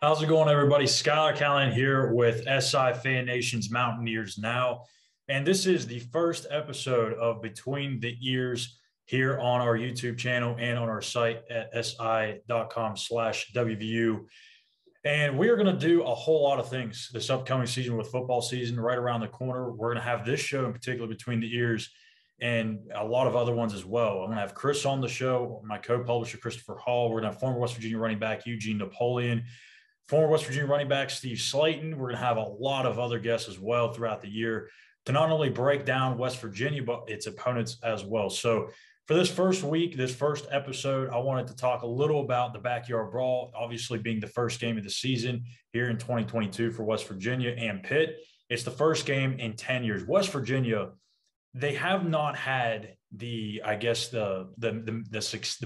How's it going, everybody? Schuyler Callihan here with SI Fan Nation's Mountaineers Now. And this is the first episode of Between the Eers here on our YouTube channel and on our site at si.com/WVU. And we are going to do a whole lot of things this upcoming season with football season right around the corner. We're going to have this show in particular, Between the Eers, and a lot of other ones as well. I'm going to have Chris on the show, my co-publisher, Christopher Hall. We're going to have former West Virginia running back Eugene Napoleon, former West Virginia running back Steve Slayton. We're going to have a lot of other guests as well throughout the year to not only break down West Virginia, but its opponents as well. So for this first week, this first episode, I wanted to talk a little about the Backyard Brawl, obviously being the first game of the season here in 2022 for West Virginia and Pitt. It's the first game in 10 years. West Virginia, they have not had the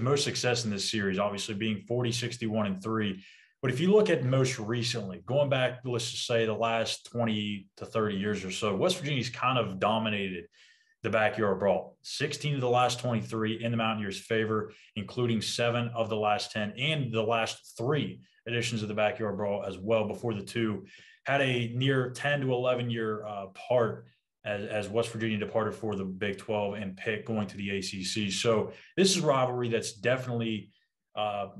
most success in this series, obviously being 40-61-3. But if you look at most recently, going back, let's just say the last 20 to 30 years or so, West Virginia's kind of dominated the Backyard Brawl. 16 of the last 23 in the Mountaineers' favor, including 7 of the last 10 and the last 3 editions of the Backyard Brawl as well, before the two had a near 10 to 11 year part as West Virginia departed for the Big 12 and Pitt going to the ACC. So this is a rivalry that's definitely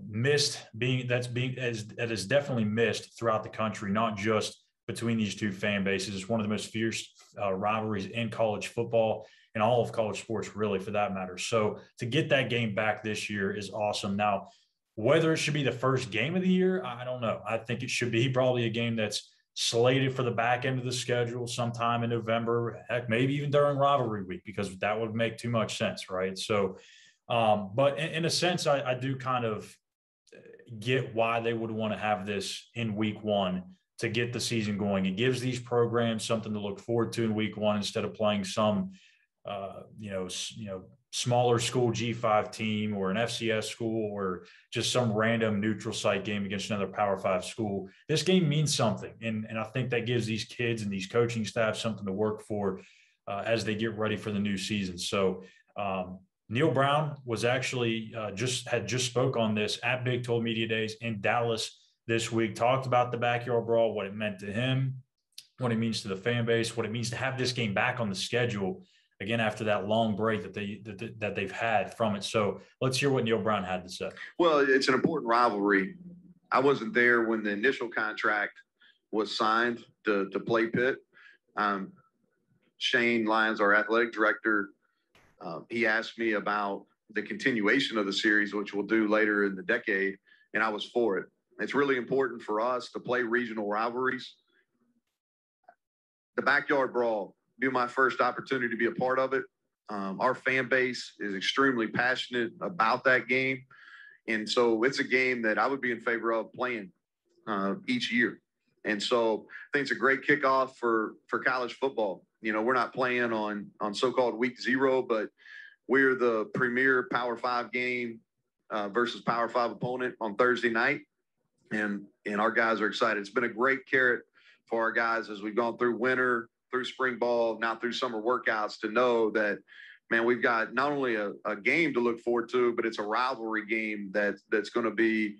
missed, that is definitely missed throughout the country, not just between these two fan bases. It's one of the most fierce rivalries in college football and all of college sports, really, for that matter. So to get that game back this year is awesome. Now, whether it should be the first game of the year, I don't know. I think it should be probably a game that's slated for the back end of the schedule sometime in November, heck, maybe even during rivalry week, because that would make too much sense, right? So, but in a sense, I do kind of get why they would want to have this in week one to get the season going. It gives these programs something to look forward to in week one instead of playing some, smaller school G5 team or an FCS school or just some random neutral site game against another Power 5 school. This game means something, and I think that gives these kids and these coaching staff something to work for as they get ready for the new season. So Neil Brown was actually just spoke on this at Big 12 Media Days in Dallas this week, talked about the Backyard Brawl, what it meant to him, what it means to the fan base, what it means to have this game back on the schedule again after that long break that they've had from it. So let's hear what Neil Brown had to say. Well, it's an important rivalry. I wasn't there when the initial contract was signed to play Pitt. Shane Lyons, our athletic director, he asked me about the continuation of the series, which we'll do later in the decade, and I was for it. It's really important for us to play regional rivalries. The Backyard Brawl, be my first opportunity to be a part of it. Our fan base is extremely passionate about that game. And so it's a game that I would be in favor of playing each year. And so I think it's a great kickoff for college football. You know, we're not playing on so-called week 0, but we're the premier Power 5 game versus Power 5 opponent on Thursday night. And our guys are excited. It's been a great carrot for our guys as we've gone through winter, through spring ball, now through summer workouts, to know that, man, we've got not only a game to look forward to, but it's a rivalry game that's going to be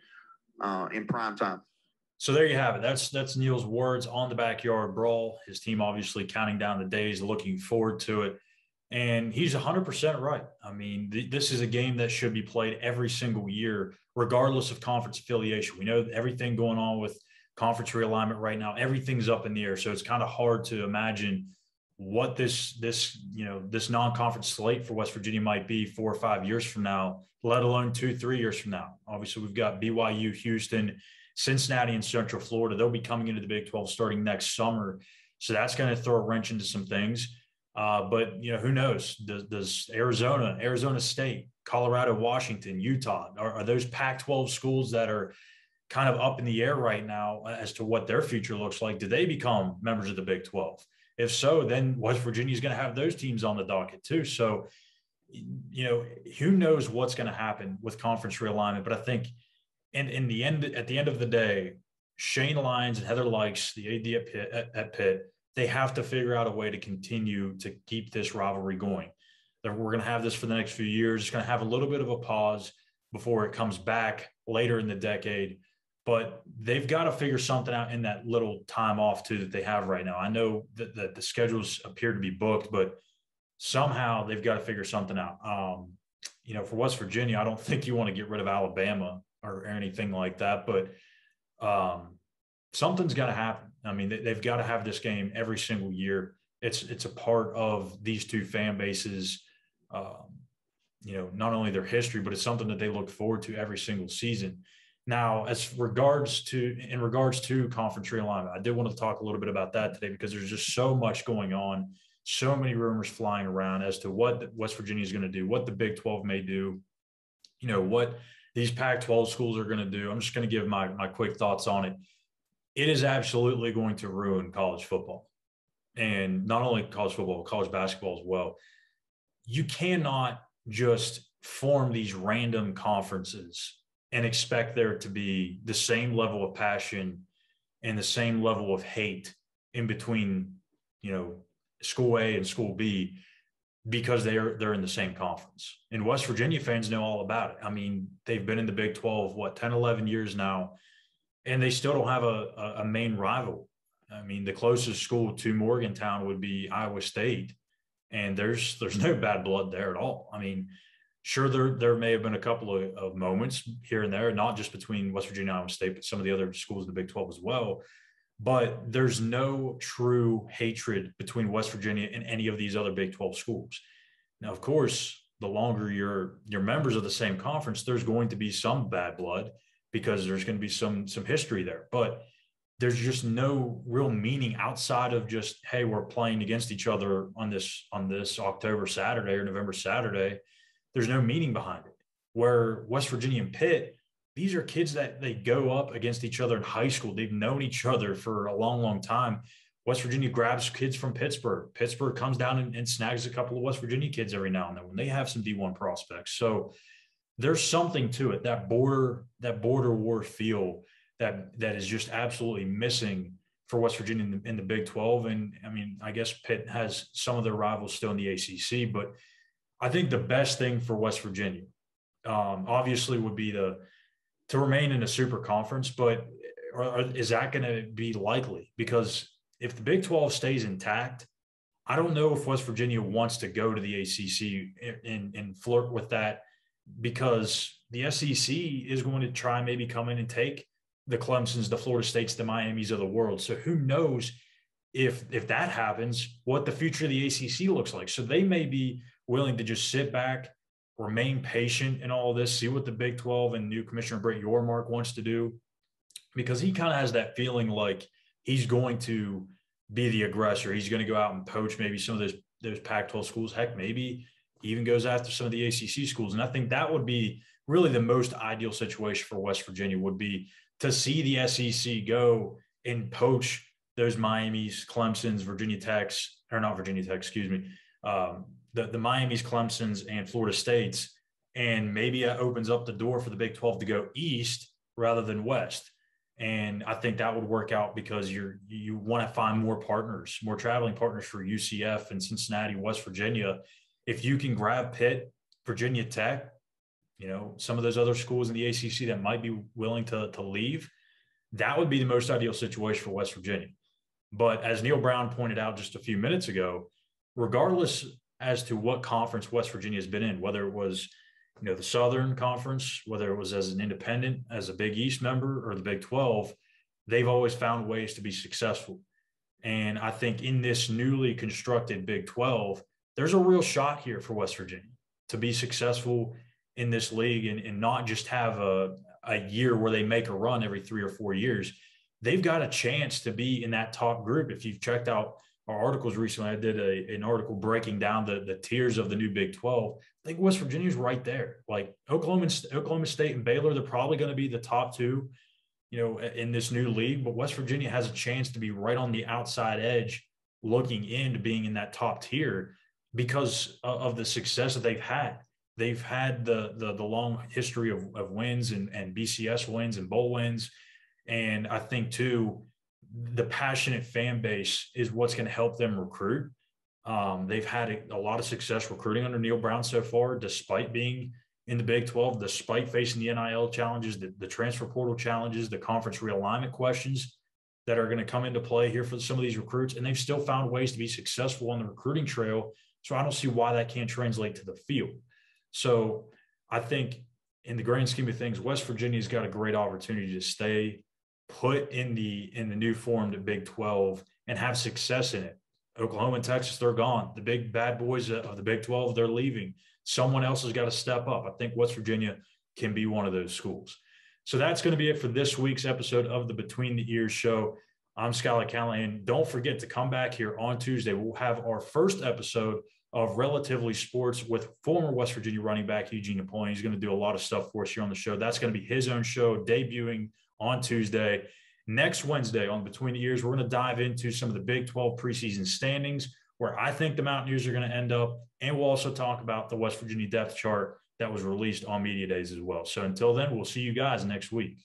in prime time. So there you have it. That's Neil's words on the Backyard Brawl. His team obviously counting down the days, looking forward to it. And he's 100% right. I mean, this is a game that should be played every single year, regardless of conference affiliation. We know everything going on with conference realignment right now, everything's up in the air. So it's kind of hard to imagine what this non-conference slate for West Virginia might be 4 or 5 years from now, let alone 2-3 years from now. Obviously, we've got BYU, Houston, Cincinnati, and Central Florida. They'll be coming into the Big 12 starting next summer. So that's going to throw a wrench into some things. But, who knows? Does Arizona State, Colorado, Washington, Utah, are those Pac-12 schools that are kind of up in the air right now as to what their future looks like? Do they become members of the Big 12? If so, then West Virginia is going to have those teams on the docket too. So, who knows what's going to happen with conference realignment? But I think at the end of the day, Shane Lyons and Heather Likes, the AD at Pitt, they have to figure out a way to continue to keep this rivalry going. We're going to have this for the next few years. It's going to have a little bit of a pause before it comes back later in the decade. but they've got to figure something out in that little time off too that they have right now. I know that the schedules appear to be booked, but somehow they've got to figure something out. For West Virginia, I don't think you want to get rid of Alabama or anything like that, but something's got to happen. I mean, they've got to have this game every single year. It's a part of these two fan bases, not only their history, but it's something that they look forward to every single season. Now, in regards to conference realignment, I did want to talk a little bit about that today because there's just so much going on, so many rumors flying around as to what West Virginia is going to do, what the Big 12 may do, what these Pac-12 schools are going to do. I'm just going to give my quick thoughts on it. It is absolutely going to ruin college football, and not only college football, college basketball as well. You cannot just form these random conferences and expect there to be the same level of passion and the same level of hate in between, school A and school B, because they're in the same conference. And West Virginia fans know all about it. I mean, they've been in the Big 12, 10, 11 years now, and they still don't have a main rival. I mean, the closest school to Morgantown would be Iowa State, and there's no bad blood there at all. I mean, sure, there may have been a couple of moments here and there, not just between West Virginia and Iowa State, but some of the other schools in the Big 12 as well. But there's no true hatred between West Virginia and any of these other Big 12 schools. Now, of course, the longer you're members of the same conference, there's going to be some bad blood because there's going to be some history there. But there's just no real meaning outside of just, hey, we're playing against each other on this October Saturday or November Saturday. There's no meaning behind it. Where West Virginia and Pitt, these are kids that they go up against each other in high school. They've known each other for a long, long time. West Virginia grabs kids from Pittsburgh. Pittsburgh comes down and snags a couple of West Virginia kids every now and then when they have some D1 prospects. So there's something to it, that border war feel that is just absolutely missing for West Virginia in the Big 12. And I mean, I guess Pitt has some of their rivals still in the ACC, but I think the best thing for West Virginia, obviously, would be to remain in a super conference, but is that going to be likely? Because if the Big 12 stays intact, I don't know if West Virginia wants to go to the ACC and flirt with that, because the SEC is going to try maybe come in and take the Clemsons, the Florida States, the Miamis of the world. So who knows if that happens, what the future of the ACC looks like. So they may be willing to just sit back, remain patient in all of this, see what the Big 12 and new Commissioner Brett Yormark wants to do, because he kind of has that feeling like he's going to be the aggressor. He's going to go out and poach maybe some of those Pac-12 schools. Heck, maybe even goes after some of the ACC schools. And I think that would be really the most ideal situation for West Virginia, would be to see the SEC go and poach those Miamis, Clemsons, Virginia Techs, or not Virginia Tech, excuse me, the Miamis, Clemsons, and Florida States, and maybe it opens up the door for the Big 12 to go east rather than west. And I think that would work out, because you want to find more partners, more traveling partners for UCF and Cincinnati, West Virginia. If you can grab Pitt, Virginia Tech, some of those other schools in the ACC that might be willing to leave, that would be the most ideal situation for West Virginia. But as Neil Brown pointed out just a few minutes ago, regardless as to what conference West Virginia has been in, whether it was, the Southern Conference, whether it was as an independent, as a Big East member, or the Big 12, they've always found ways to be successful. And I think in this newly constructed Big 12, there's a real shot here for West Virginia to be successful in this league and not just have a year where they make a run every 3 or 4 years. They've got a chance to be in that top group. If you've checked out our articles recently, I did an article breaking down the tiers of the new Big 12. I think West Virginia's right there. Like Oklahoma State and Baylor, they're probably going to be the top two, in this new league. But West Virginia has a chance to be right on the outside edge, looking into being in that top tier because of the success that they've had. They've had the long history of wins and BCS wins and bowl wins. And I think, too, the passionate fan base is what's going to help them recruit. They've had a lot of success recruiting under Neil Brown so far, despite being, in the Big 12, despite facing the NIL challenges, the transfer portal challenges, the conference realignment questions that are going to come into play here for some of these recruits. And they've still found ways to be successful on the recruiting trail. So I don't see why that can't translate to the field. So I think in the grand scheme of things, West Virginia's got a great opportunity to stay put in the new formed Big 12 and have success in it. Oklahoma and Texas, they're gone. The big bad boys of the Big 12, they're leaving. Someone else has got to step up. I think West Virginia can be one of those schools. So that's going to be it for this week's episode of the Between the Ears show. I'm Schuyler Callihan. Don't forget to come back here on Tuesday. We'll have our first episode of Relatively Sports with former West Virginia running back Eugene Napoleon. He's going to do a lot of stuff for us here on the show. That's going to be his own show, debuting on Tuesday. Next Wednesday on Between the Ears, we're going to dive into some of the Big 12 preseason standings, where I think the Mountaineers are going to end up. And we'll also talk about the West Virginia depth chart that was released on Media Days as well. So until then, we'll see you guys next week.